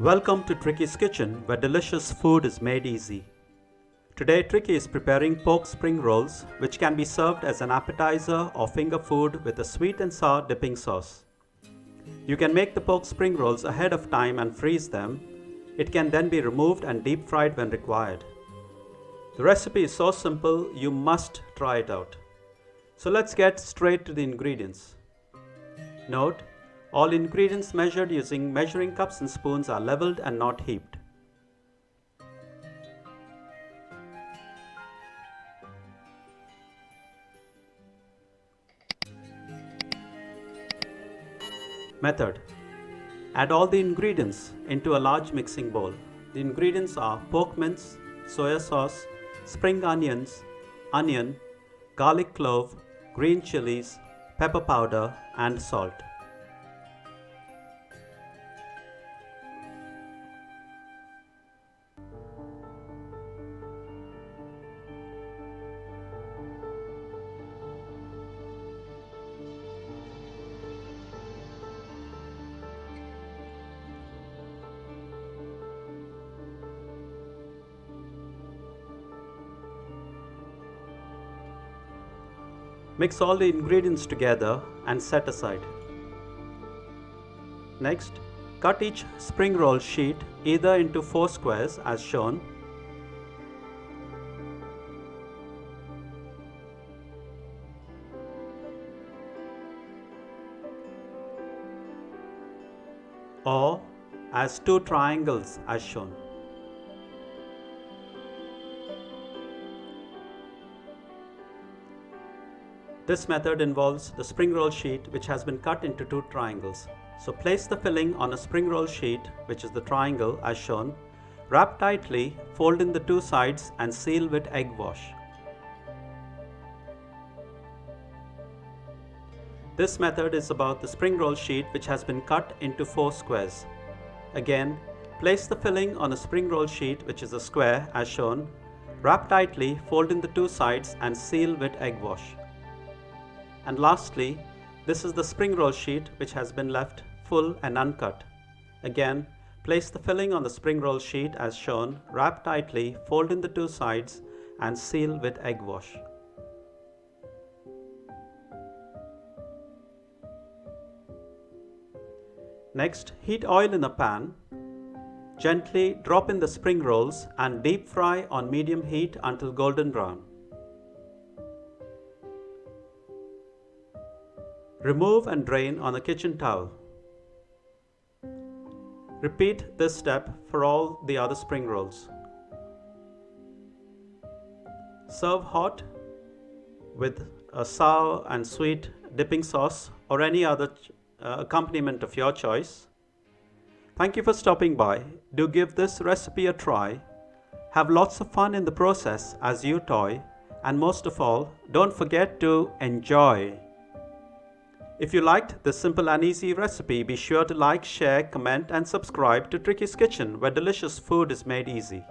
Welcome to Tricky's Kitchen, where delicious food is made easy. Today Tricky is preparing pork spring rolls, which can be served as an appetizer or finger food with a sweet and sour dipping sauce. You can make the pork spring rolls ahead of time and freeze them. It can then be removed and deep fried when required. The recipe is so simple, you must try it out. So let's get straight to the ingredients. Note, all ingredients measured using measuring cups and spoons are leveled and not heaped. Method: add all the ingredients into a large mixing bowl. The ingredients are pork mince, soya sauce, spring onions, onion, garlic clove, green chilies, pepper powder, and salt. Mix all the ingredients together and set aside. Next, cut each spring roll sheet either into 4 squares as shown, or as 2 triangles as shown. This method involves the spring roll sheet which has been cut into 2 triangles. So place the filling on a spring roll sheet, which is the triangle as shown, wrap tightly, fold in the 2 sides and seal with egg wash. This method is about the spring roll sheet which has been cut into 4 squares. Again, place the filling on a spring roll sheet which is a square as shown, wrap tightly, fold in the 2 sides and seal with egg wash. And lastly, this is the spring roll sheet which has been left full and uncut. Again, place the filling on the spring roll sheet as shown, wrap tightly, fold in the 2 sides and seal with egg wash. Next, heat oil in a pan. Gently drop in the spring rolls and deep fry on medium heat until golden brown. Remove and drain on a kitchen towel. Repeat this step for all the other spring rolls. Serve hot with a sour and sweet dipping sauce or any other accompaniment of your choice. Thank you for stopping by. Do give this recipe a try. Have lots of fun in the process as you toy, and most of all, don't forget to enjoy. If you liked this simple and easy recipe, be sure to like, share, comment and subscribe to Tricky's Kitchen, where delicious food is made easy.